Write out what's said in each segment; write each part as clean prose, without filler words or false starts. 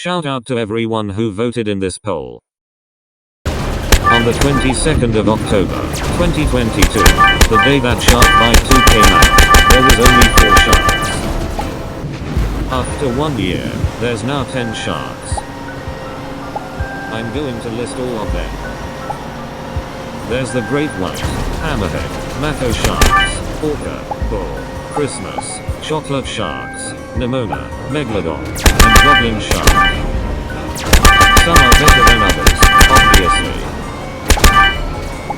Shout out to everyone who voted in this poll. On the 22nd of October, 2022, the day that Sharkbite 2 came out, there was only 4 sharks. After 1 year, there's now 10 sharks. I'm going to list all of them. There's the great white, hammerhead, mako sharks, orca, bull, Christmas, chocolate sharks, Neona, Megalodon, and Goblin Shark. Some are better than others, obviously.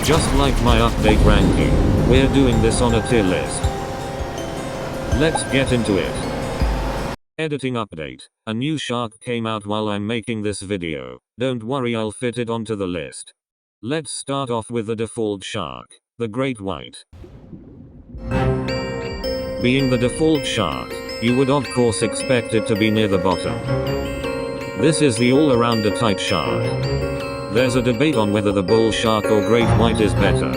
Just like my update ranking, we're doing this on a tier list. Let's get into it. Editing update. A new shark came out while I'm making this video. Don't worry, I'll fit it onto the list. Let's start off with the default shark, the great white. Being the default shark, you would of course expect it to be near the bottom. This is the all-around tight shark. There's a debate on whether the bull shark or great white is better.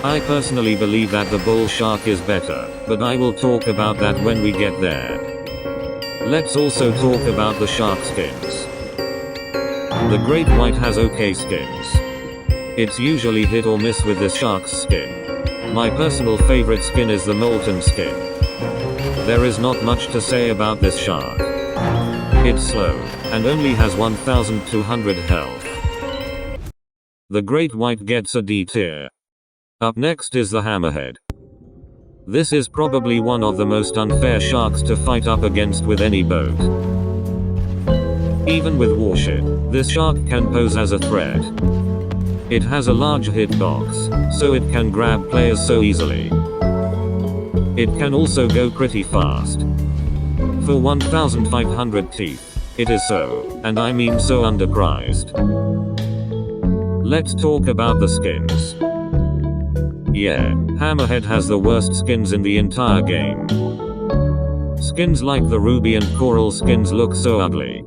I personally believe that the bull shark is better, but I will talk about that when we get there. Let's also talk about the shark skins. The great white has okay skins. It's usually hit or miss with this shark's skin. My personal favorite skin is the molten skin. There is not much to say about this shark. It's slow, and only has 1200 health. The great white gets a D tier. Up next is the hammerhead. This is probably one of the most unfair sharks to fight up against with any boat. Even with warship, this shark can pose as a threat. It has a large hitbox, so it can grab players so easily. It can also go pretty fast. For 1500 teeth, it is so, and I mean so underpriced. Let's talk about the skins. Yeah, hammerhead has the worst skins in the entire game. Skins like the ruby and coral skins look so ugly.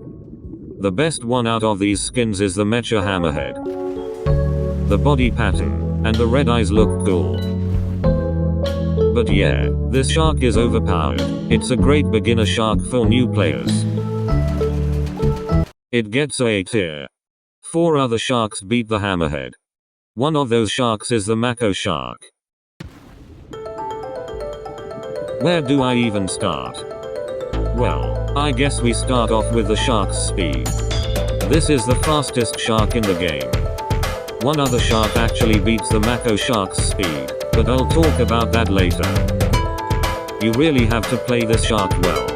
The best one out of these skins is the mecha hammerhead. The body pattern and the red eyes look cool. But yeah, this shark is overpowered. It's a great beginner shark for new players. It gets a A tier. 4 other sharks beat the hammerhead. One of those sharks is the mako shark. Where do I even start? Well, I guess we start off with the shark's speed. This is the fastest shark in the game. One other shark actually beats the mako shark's speed, but I'll talk about that later. You really have to play this shark well.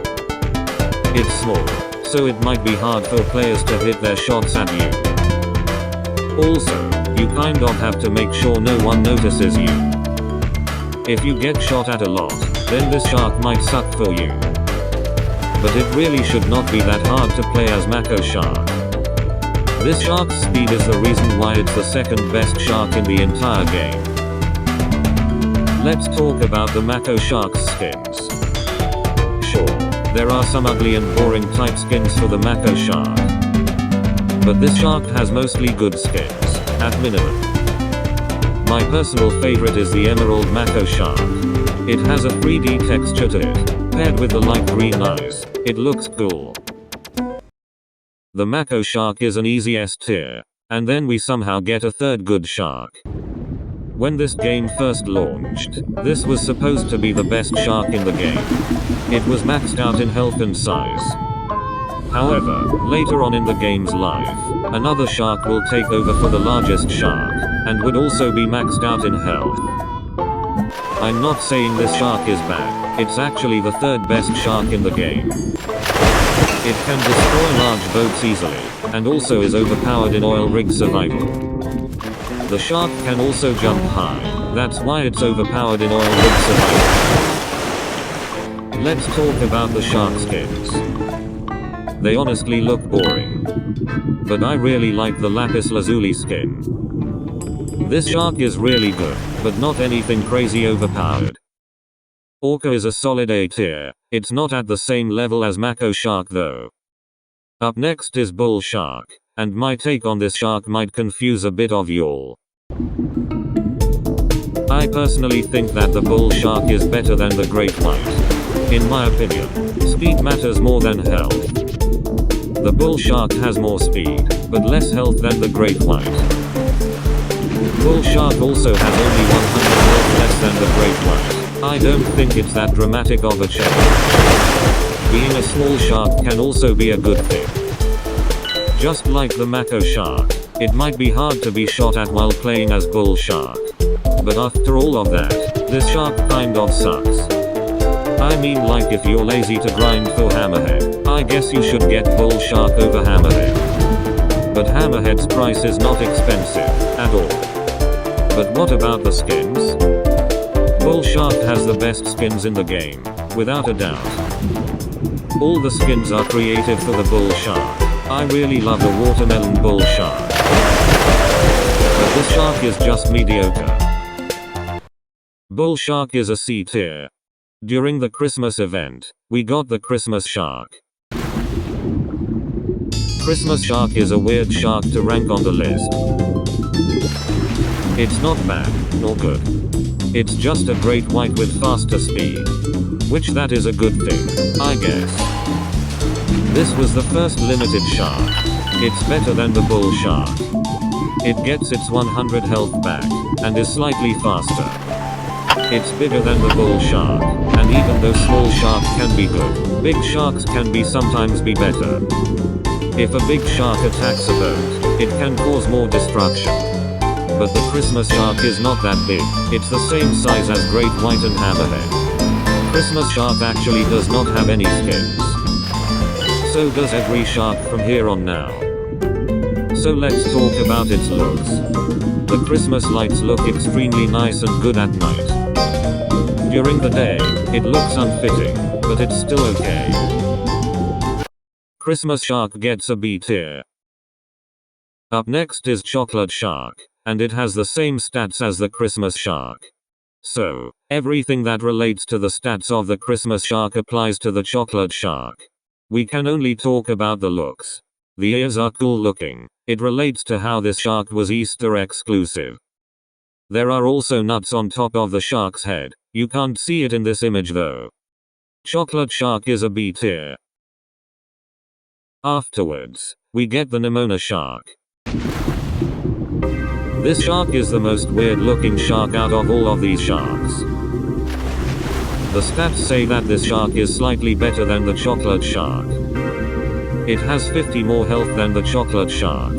It's small, so it might be hard for players to hit their shots at you. Also, you kind of have to make sure no one notices you. If you get shot at a lot, then this shark might suck for you. But it really should not be that hard to play as mako shark. This shark's speed is the reason why it's the second best shark in the entire game. Let's talk about the mako shark's skins. Sure, there are some ugly and boring type skins for the mako shark. But this shark has mostly good skins, at minimum. My personal favorite is the emerald mako shark. It has a 3D texture to it, paired with the light green eyes. It looks cool. The mako shark is an easy S tier, and then we somehow get a third good shark. When this game first launched, this was supposed to be the best shark in the game. It was maxed out in health and size. However, later on in the game's life, another shark will take over for the largest shark, and would also be maxed out in health. I'm not saying this shark is bad, it's actually the third best shark in the game. It can destroy large boats easily, and also is overpowered in oil rig survival. The shark can also jump high, that's why it's overpowered in oil rig survival. Let's talk about the shark skins. They honestly look boring. But I really like the lapis lazuli skin. This shark is really good, but not anything crazy overpowered. Orca is a solid A tier. It's not at the same level as mako shark though. Up next is bull shark, and my take on this shark might confuse a bit of y'all. I personally think that the bull shark is better than the great white. In my opinion, speed matters more than health. The bull shark has more speed, but less health than the great white. Bull shark also has only 100 health less than the great white. I don't think it's that dramatic of a change. Being a small shark can also be a good thing. Just like the mako shark, it might be hard to be shot at while playing as bull shark. But after all of that, this shark kind of sucks. I mean, like, if you're lazy to grind for hammerhead, I guess you should get bull shark over hammerhead. But hammerhead's price is not expensive at all. But what about the skins? Bull shark has the best skins in the game, without a doubt. All the skins are creative for the bull shark. I really love the watermelon bull shark. But this shark is just mediocre. Bull shark is a C tier. During the Christmas event, we got the Christmas shark. Christmas shark is a weird shark to rank on the list. It's not bad, nor good. It's just a great white with faster speed. Which that is a good thing, I guess. This was the first limited shark. It's better than the bull shark. It gets its 100 health back, and is slightly faster. It's bigger than the bull shark, and even though small sharks can be good, big sharks can sometimes be better. If a big shark attacks a boat, it can cause more destruction. But the Christmas shark is not that big, it's the same size as great white and hammerhead. Christmas shark actually does not have any skins. So does every shark from here on now. So let's talk about its looks. The Christmas lights look extremely nice and good at night. During the day, it looks unfitting, but it's still okay. Christmas shark gets a B tier. Up next is chocolate shark, and it has the same stats as the Christmas shark. So, everything that relates to the stats of the Christmas shark applies to the chocolate shark. We can only talk about the looks. The ears are cool looking. It relates to how this shark was Easter exclusive. There are also nuts on top of the shark's head. You can't see it in this image though. Chocolate shark is a B tier. Afterwards, we get the Neona shark. This shark is the most weird looking shark out of all of these sharks. The stats say that this shark is slightly better than the chocolate shark. It has 50 more health than the chocolate shark.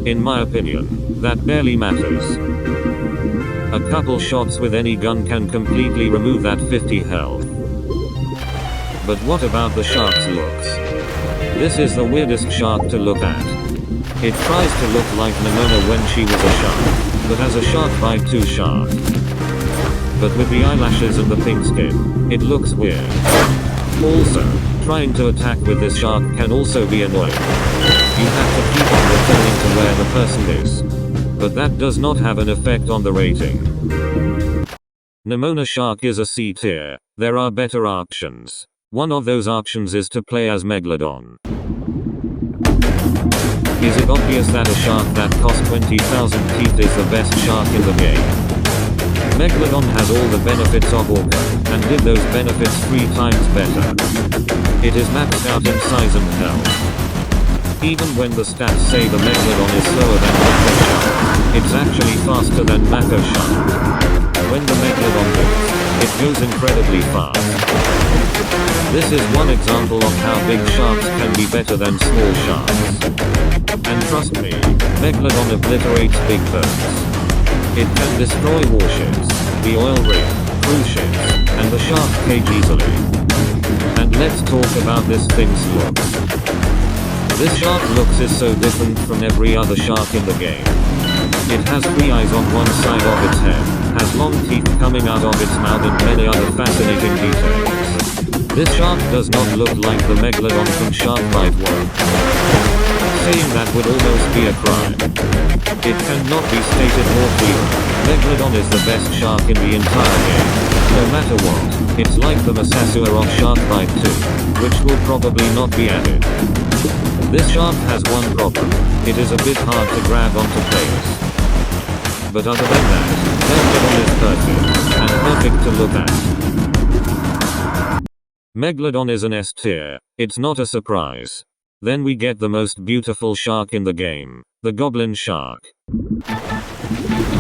In my opinion, that barely matters. A couple shots with any gun can completely remove that 50 health. But what about the shark's looks? This is the weirdest shark to look at. It tries to look like Neona when she was a shark, but as a sharkbite 2 shark. But with the eyelashes and the pink skin, it looks weird. Also, trying to attack with this shark can also be annoying. You have to keep on returning to where the person is. But that does not have an effect on the rating. Neona shark is a C tier. There are better options. One of those options is to play as Megalodon. Is it obvious that a shark that costs 20,000 teeth is the best shark in the game? Megalodon has all the benefits of Orca, and did those benefits 3 times better. It is maxed out in size and health. Even when the stats say the Megalodon is slower than Mako Shark, it's actually faster than Mako Shark. When the Megalodon moves, it goes incredibly fast. This is one example of how big sharks can be better than small sharks. And trust me, Megalodon obliterates big boats. It can destroy warships, the oil rig, cruise ships, and the shark cage easily. And let's talk about this thing's looks. This shark looks is so different from every other shark in the game. It has 3 eyes on one side of its head, has long teeth coming out of its mouth and many other fascinating details. This shark does not look like the Megalodon from Sharkbite World. Saying that would almost be a crime. It cannot be stated more clearly. Megalodon is the best shark in the entire game. No matter what, it's like the Masasua of Sharkbite 2, which will probably not be added. This shark has one problem. It is a bit hard to grab onto players. But other than that, Megalodon is perfect, and perfect to look at. Megalodon is an S tier. It's not a surprise. Then we get the most beautiful shark in the game, the Goblin Shark.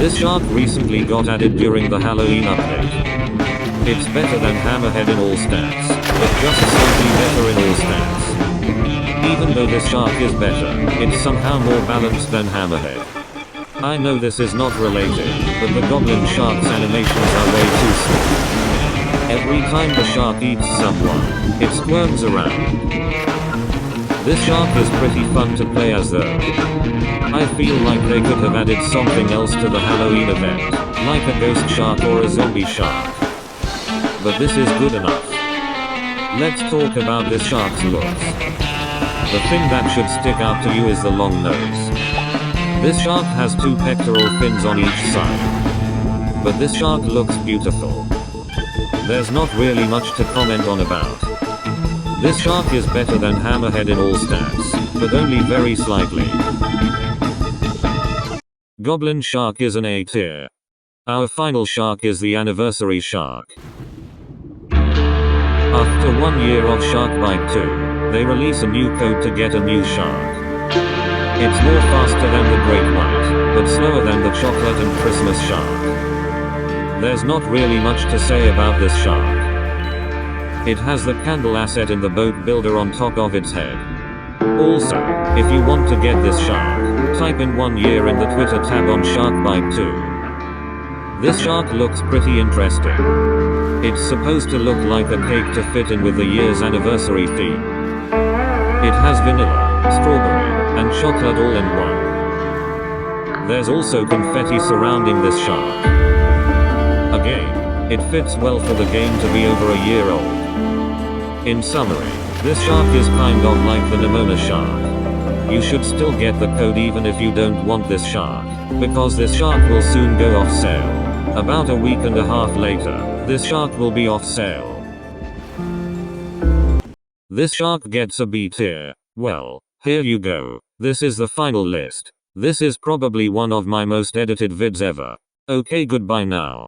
This shark recently got added during the Halloween update. It's better than hammerhead in all stats, but just slightly better in all stats. Even though this shark is better, it's somehow more balanced than hammerhead. I know this is not related, but the Goblin Shark's animations are way too slow. Every time the shark eats someone, it squirms around. This shark is pretty fun to play as though. I feel like they could have added something else to the Halloween event, like a ghost shark or a zombie shark. But this is good enough. Let's talk about this shark's looks. The thing that should stick out to you is the long nose. This shark has 2 pectoral fins on each side. But this shark looks beautiful. There's not really much to comment on about. This shark is better than hammerhead in all stats, but only very slightly. Goblin Shark is an A tier. Our final shark is the anniversary shark. After 1 year of Sharkbite 2, they release a new code to get a new shark. It's more faster than the Great White, but slower than the chocolate and Christmas shark. There's not really much to say about this shark. It has the candle asset in the boat builder on top of its head. Also, if you want to get this shark, type in 1 year in the Twitter tab on Sharkbite 2. This shark looks pretty interesting. It's supposed to look like a cake to fit in with the year's anniversary theme. It has vanilla, strawberry, and chocolate all in one. There's also confetti surrounding this shark. Again, it fits well for the game to be over a year old. In summary, this shark is kind of like the Neona shark. You should still get the code even if you don't want this shark, because this shark will soon go off sale. About a week and a half later, this shark will be off sale. This shark gets a B tier. Well, here you go. This is the final list. This is probably one of my most edited vids ever. Okay, goodbye now.